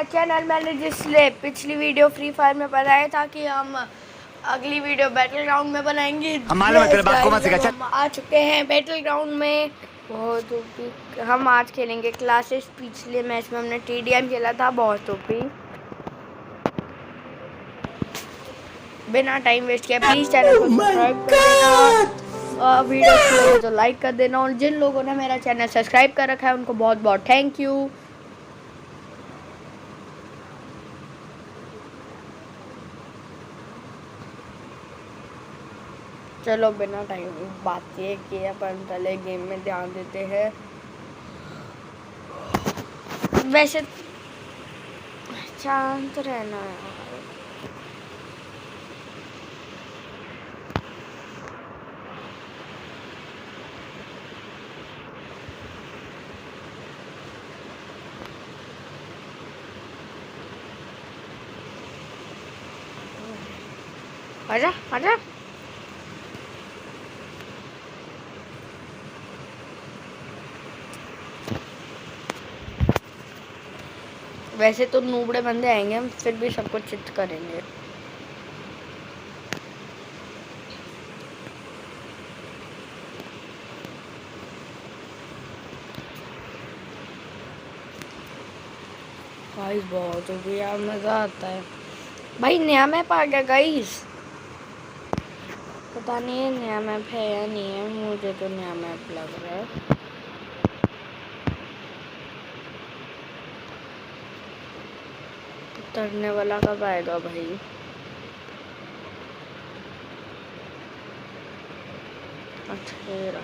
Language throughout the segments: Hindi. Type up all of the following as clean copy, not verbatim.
My channel. मैंने जिसने पिछली वीडियो फ्री फायर में बताया था कि हम अगली वीडियो बैटल ग्राउंड में बनाएंगे। हम आ चुके हैं बैटल ग्राउंड में। बहुत हम आज खेलेंगे क्लासेस। पिछले मैच में हमने टीडीएम खेला था, बहुत ओपी। बिना टाइम वेस्ट किए प्लीज चैनल को सब्सक्राइब कर देना, वीडियो अच्छी लगे तो लाइक कर देना, और जिन लोगों ने मेरा चैनल सब्सक्राइब कर रखा है उनको बहुत बहुत थैंक यू। चलो बिना टाइम बात ये कि अपन पहले गेम में ध्यान देते हैं। वैसे शांत रहना यार। आजा आजा। वैसे तो नूबड़े बंदे आएंगे, हम फिर भी सबको चिट करेंगे। गाइस बहुत हो गया, मज़ा आता है भाई। नया मैप आ गया गाइस, पता नहीं है नया मैप है या नहीं है, मुझे तो नया मैप लग रहा है। उतरने वाला कब आएगा भाई? अच्छा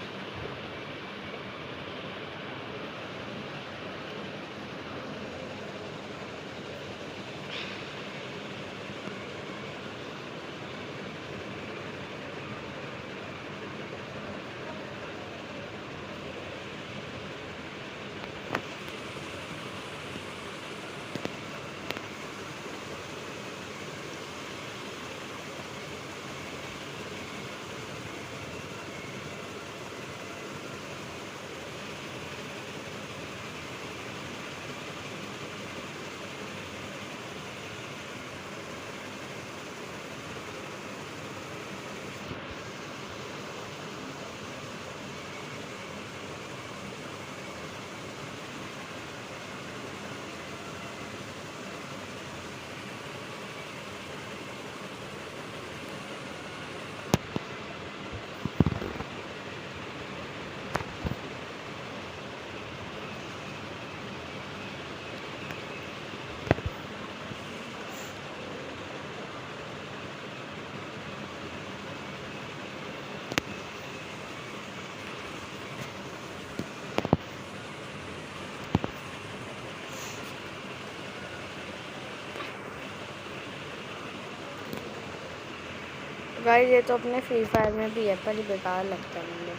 गाइस, ये तो अपने फ्री फायर में भी है, पर ये बेकार लगता है मुझे।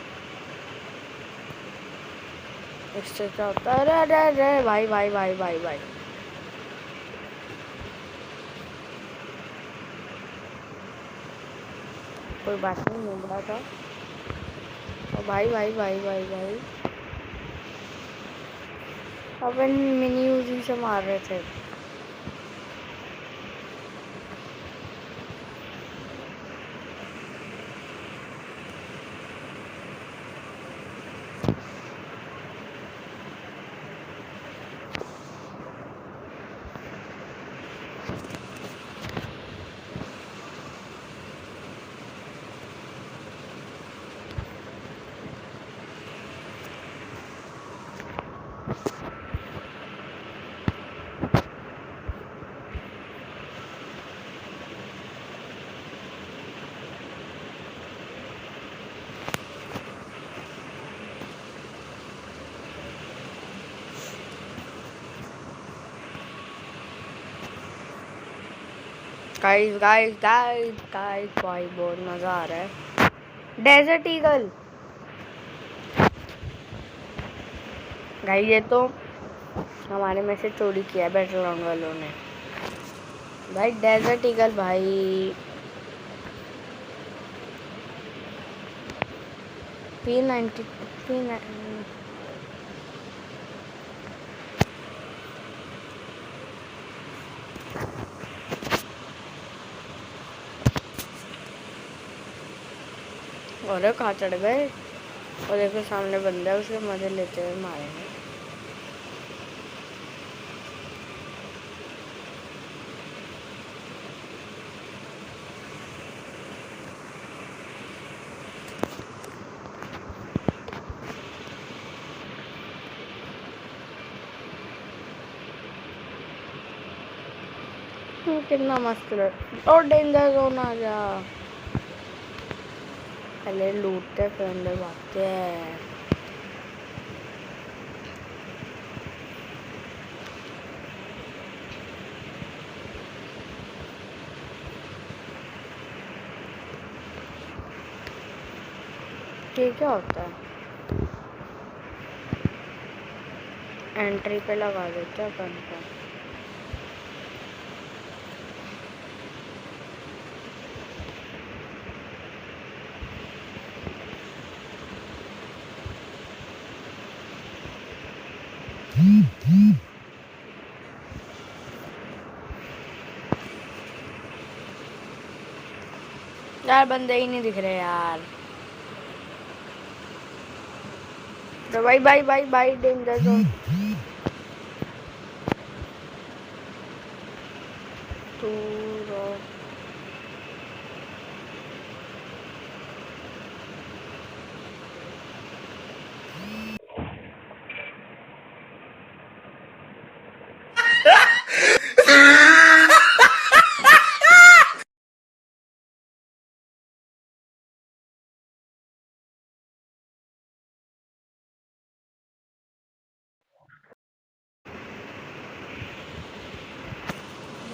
इससे क्या होता है? अरे अरे अरे भाई भाई भाई भाई भाई, कोई बात नहीं, मुबड़ा था। और भाई भाई भाई भाई भाई, अपन मिनी यूजी से मार रहे थे। गाइस गाइस गाइस गाइस भाई बहुत मज़ा आ रहा है। डेजर्ट ईगल गाइस, ये तो हमारे में से चोरी किया है बैटल ग्राउंड वालों ने। भाई डेजर्ट ईगल भाई, P90 P90 और कहाँ चढ़ गए। और देखो सामने बंदा है, उसके मजे लेते हुए मारेंगे। कितना मस्त लग। और डेंजर जोन आ जा। पहले लूटते फिर अंदर भागते हैं। ये क्या होता है? एंट्री पे लगा देते हैं अपन को। यार बंदे ही नहीं दिख रहे यार। तो भाई भाई भाई भाई डेंजर जोन। तू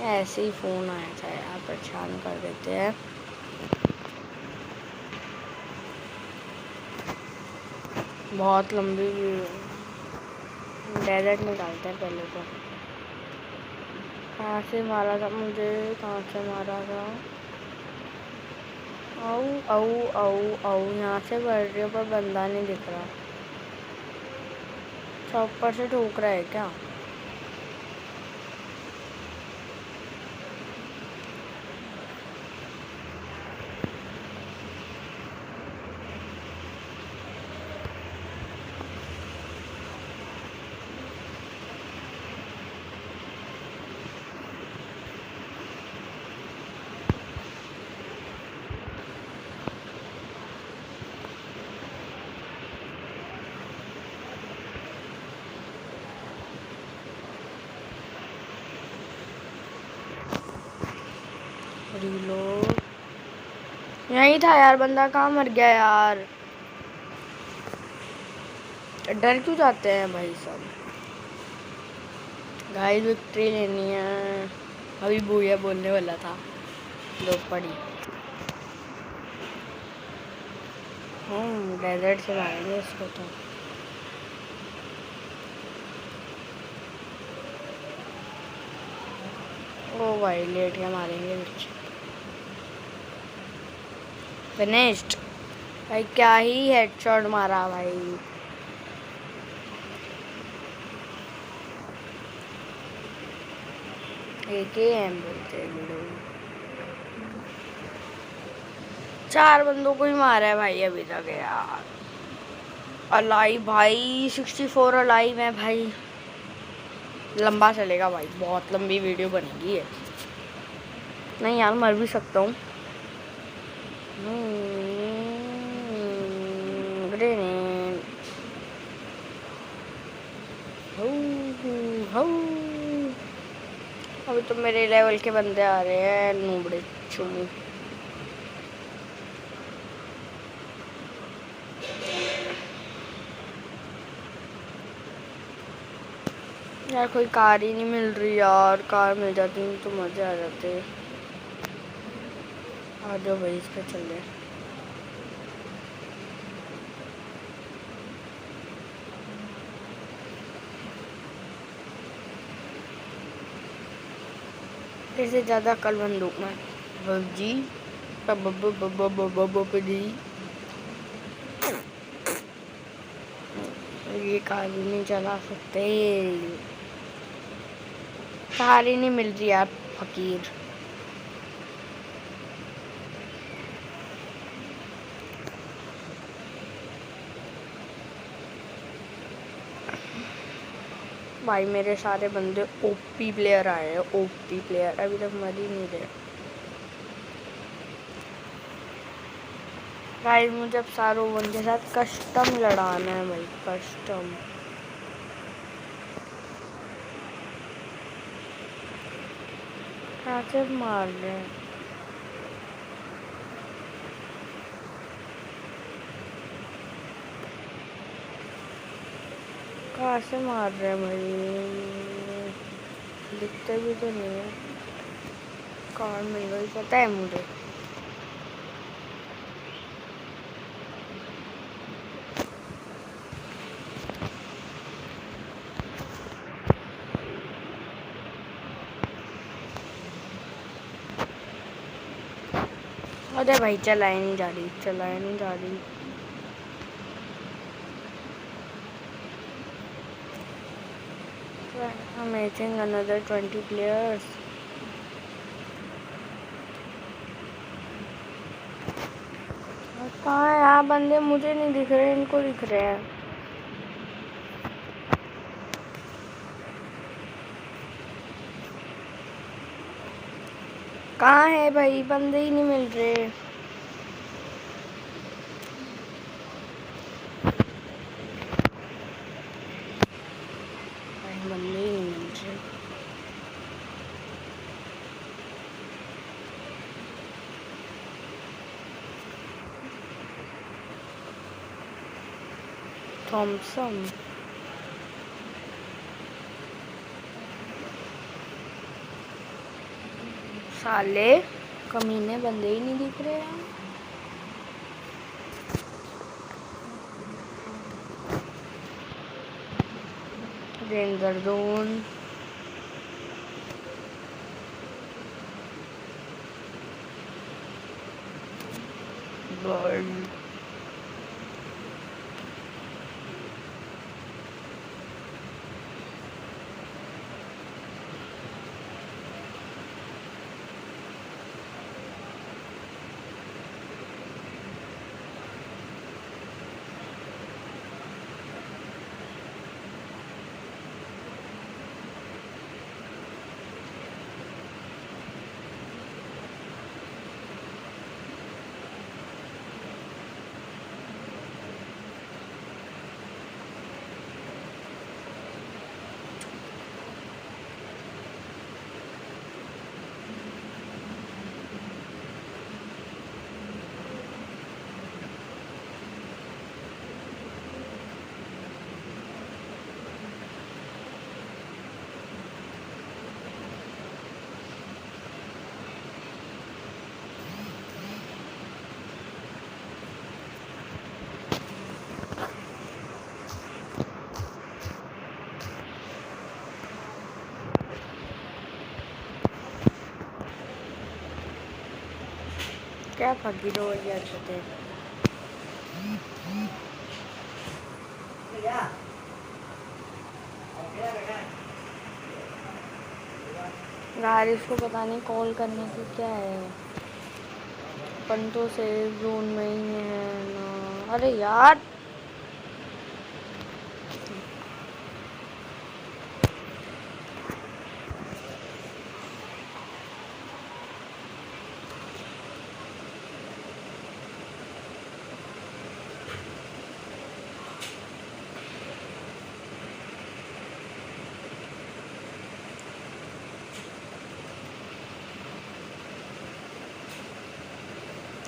ऐसे ही फोन आया था यार, परेशान कर देते हैं। बहुत लंबी डेजर्ट निकालते हैं पहले तो। कहाँ से मारा था मुझे? कहाँ से मारा था? आओ आओ आओ आओ। यहाँ से बढ़ रही हो पर बंदा नहीं दिख रहा। सब ऊपर से ठोक रहा है क्या? रीलोड। यही था यार, बंदा कहाँ मर गया यार। डर क्यों जाते हैं भाई सब। गाइस विक्ट्री लेनी है। अभी भूया बोलने वाला था, लो पड़ी। डेजर्ट से मारेंगे इसको तो। ओ भाई लेट के मारेंगे कुछ। फिनिश्ड भाई। क्या ही हेडशॉट मारा भाई। एक ही एम बोलते हैं। 4 बंदों को ही मारा है भाई अभी तक यार। अलाइव भाई 64 अलाइव है भाई। लंबा चलेगा भाई, बहुत लंबी वीडियो बनेगी है। नहीं यार मर भी सकता हूँ। ग्रेनेड। अभी तो मेरे लेवल के बंदे आ रहे हैं, नूबड़े चुमू। यार कोई कार ही नहीं मिल रही यार। कार मिल जाती तो मजे आ जाते। आ जाओ भाई इस पे चल रहे। इससे ज़्यादा कल बंदूक में जी ये कार भी नहीं चला सकते। कार ही नहीं मिल रही यार फकीर। भाई मेरे सारे बंदे ओपी प्लेयर आए हैं, ओपी प्लेयर अभी तक मर ही नहीं रहे। गाइस मुझे अब सारों वन के साथ कस्टम लड़ाना है भाई, कस्टम। कहाँ से मार रहे हैं? कहाँ से मार रहे हैं भाई? दिखते भी तो नहीं है। कार मिल गई पता है मुझे। अरे भाई चलाए नहीं जा रही, चलाए नहीं जा रही। Amazing, another 20 players. कहाँ है यहाँ बंदे? मुझे नहीं दिख रहे, इनको दिख रहे हैं। कहाँ है भाई? बंदे ही नहीं मिल रहे। भाई बंदे ही नहीं मिल रहे। थॉमसन साले कमीने बंदे ही नहीं दिख रहे हैं। रेंजर जोन बर्ड क्या फकी दो या छोटे यार, इसको पता नहीं कॉल करने की क्या है। अपन तो सेफ जोन में ही है ना। अरे यार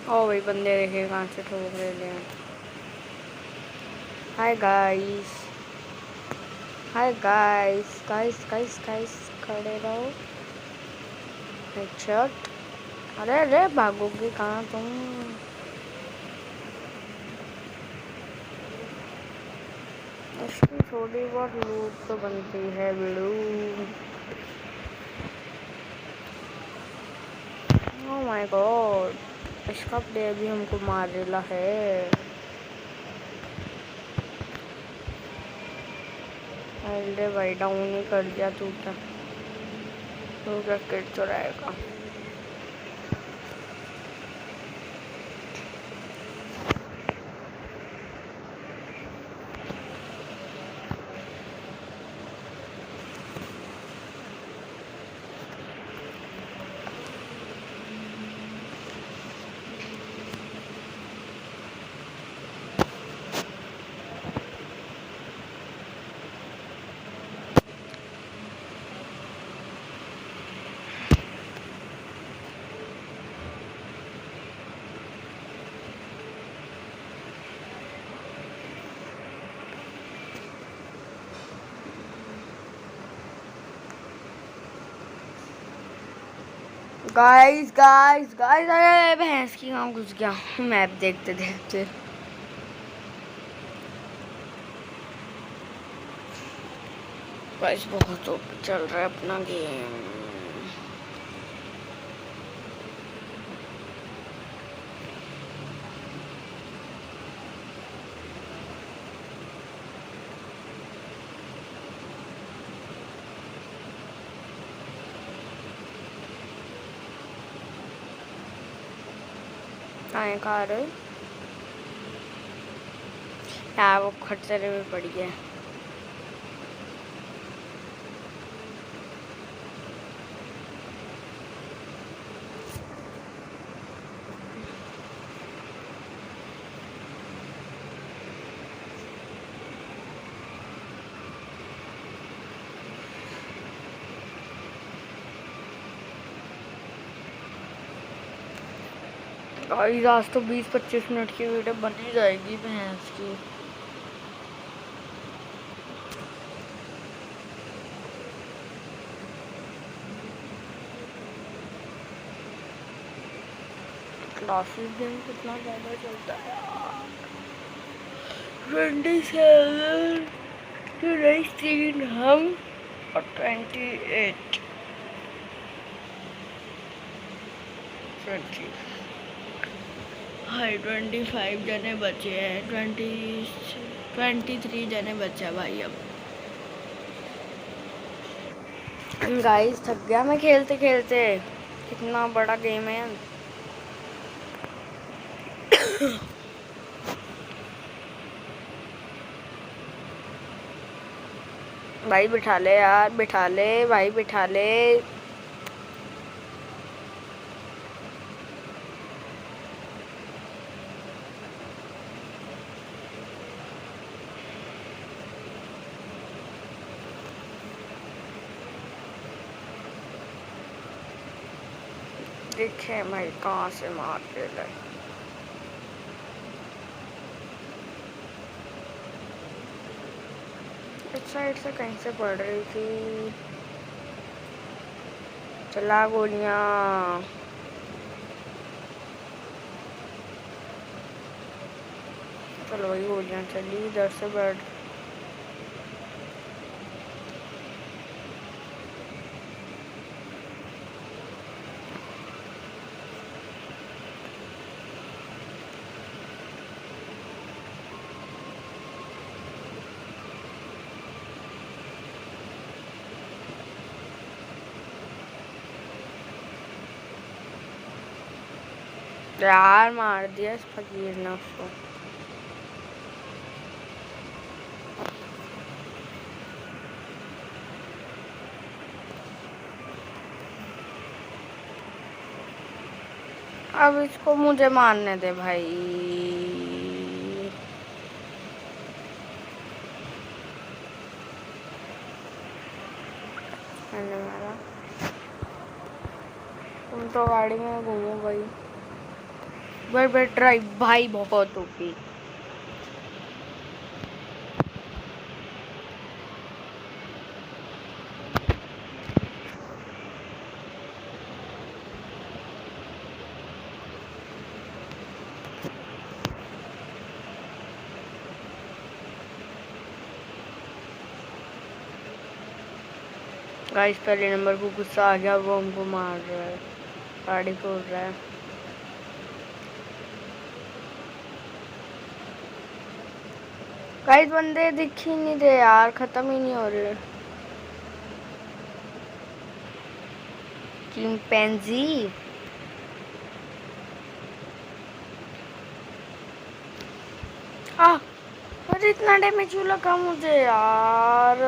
ओ भाई बंदे देखे कहाँ से ठोक रहे हैं। Hi guys, hi guys, guys guys guys खड़े रहो। हेडशॉट। अरे अरे भागोगे कहाँ तुम? इसकी थोड़ी बहुत लूट तो बनती है बिड़ू। ओह माय गॉड, इसका प्लेयर भी हमको मार रहा है। अरे भाई डाउन ही कर दिया तू क्या किट चुराएगा। गाइस गाइस गाइस, अरे भैंस की कहाँ घुस गया मैप देखते देखते। गाइस बहुत ओपी चल रहा है अपना गेम। आए खा रहे यार, वो खटरे में पड़ गया। गाइस आज तो 20-25 मिनट की वीडियो बन ही जाएगी भैंस की। क्लासेस दिन कितना ज़्यादा चलता है यार। 27 23 हम और 28 20 हाई 25 जने बचे हैं। 23 जने बचे भाई। अब गाइस थक गया मैं खेलते खेलते। कितना बड़ा गेम है। भाई बिठा ले यार, बिठा ले भाई, बिठा ले। देखे भाई कहाँ से मार के लाए। इस साइड से कहीं से पड़ रही थी। चला गोलियां। चलो वही गोलियां चली इधर से बढ़। यार मार दिया इस फकीर ने उसको। अब इसको मुझे मारने दे भाई। मैंने मारा। तुम तो गाड़ी में घूमो भाई। भाई ड्राइव भाई बहुत ओपी। गाइस पहले नंबर को गुस्सा आ गया, वो हमको मार रहा है, गाड़ी फोड़ रहा है। गाइस बंदे दिख ही नहीं रहे यार, खत्म ही नहीं हो रहे। चिंपैंजी अरे इतना डैमेज लगा मुझे यार।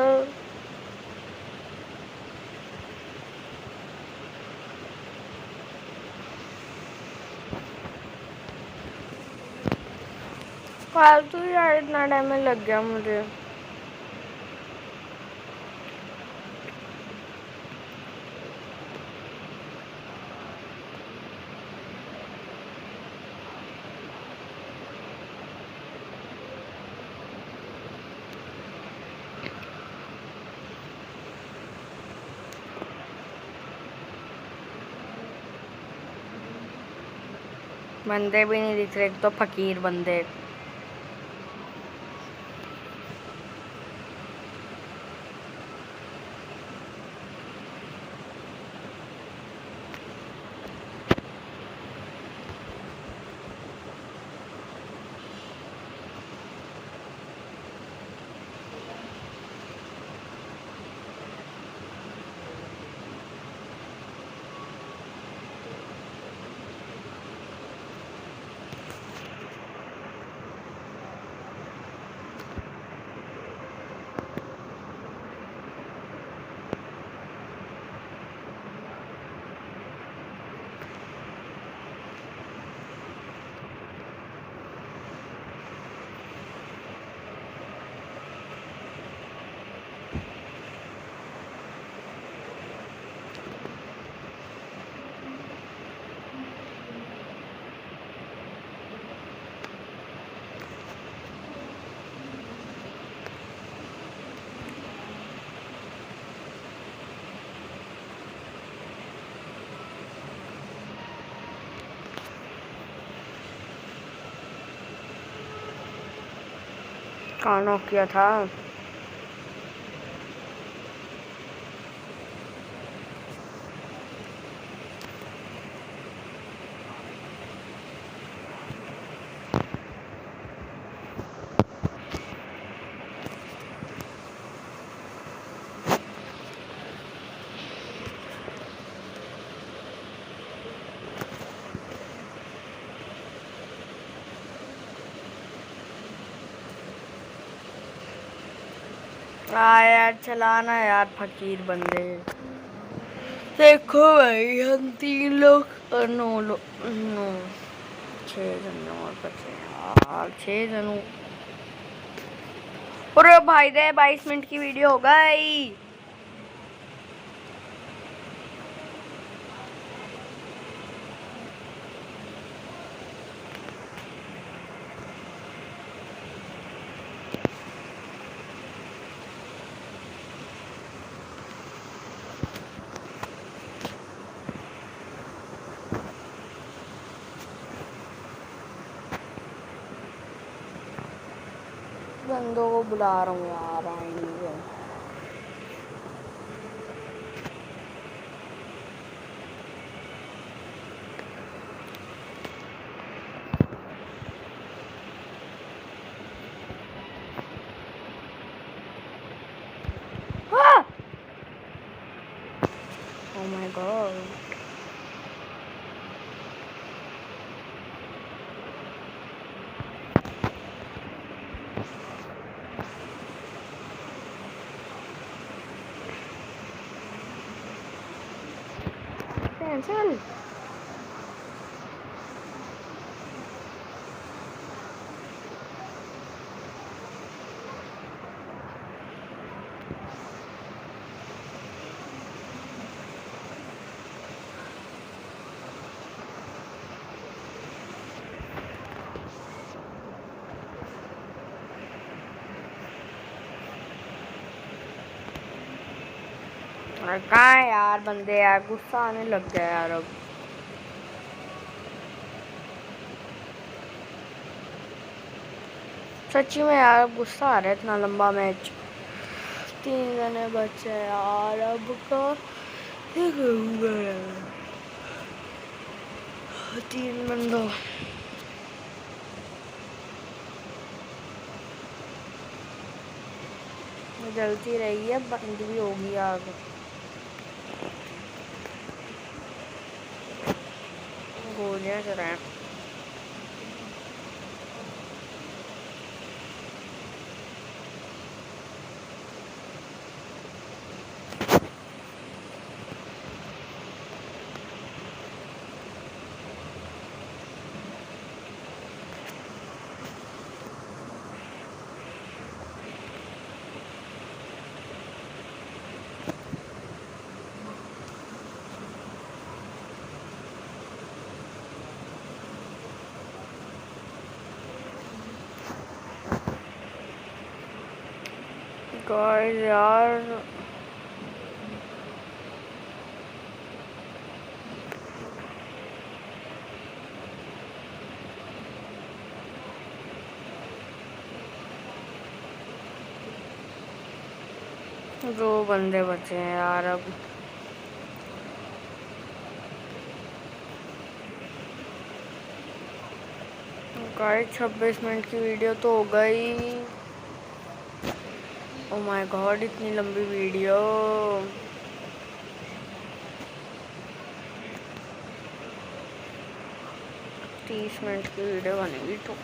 फालतू यार, इतना डैमेज लग गया मुझे। बंदे भी नहीं दिख रहे, तो फकीर बंदे। कौन ऑफ किया था? यार चलाना यार, फकीर बंदे। देखो भाई, हम 3 लोग 9 लोग 6 जन और बचे यार, 6 जनों। और भाई दे 22 मिनट की वीडियो हो गई। बंदों को बुला रहा हूँ यार, आएंगे। Oh my god. Cancel. कहाँ है यार बंदे? यार गुस्सा आने लग गया यार अब। सच्ची में यार गुस्सा आ रहा है, इतना लंबा मैच। 3 जने बचे यार, अब का करूँगा यार। 3 बंदों। जलती रही है, बंद भी होगी आग। गोलियां चलाएं। गाइस यार दो बंदे बचे हैं यार अब। गाइस 26 मिनट की वीडियो तो हो गई। ओ माय गॉड इतनी लंबी वीडियो। 30 मिनट की वीडियो बनेगी तो।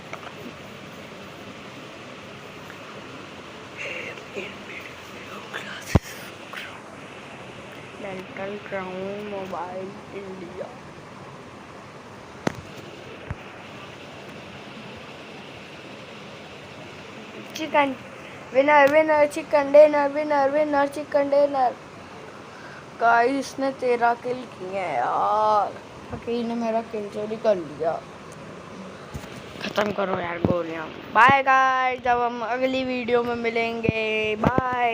Dental crown mobile India. Chicken winner winner chicken dinner winner winner chicken dinner. Guys इसने 13 किल किए हैं यार। अकेले ने मेरा किल चोरी कर लिया। खत्म करो यार गोलियां। बाय गाइस, जब हम अगली वीडियो में मिलेंगे। बाय।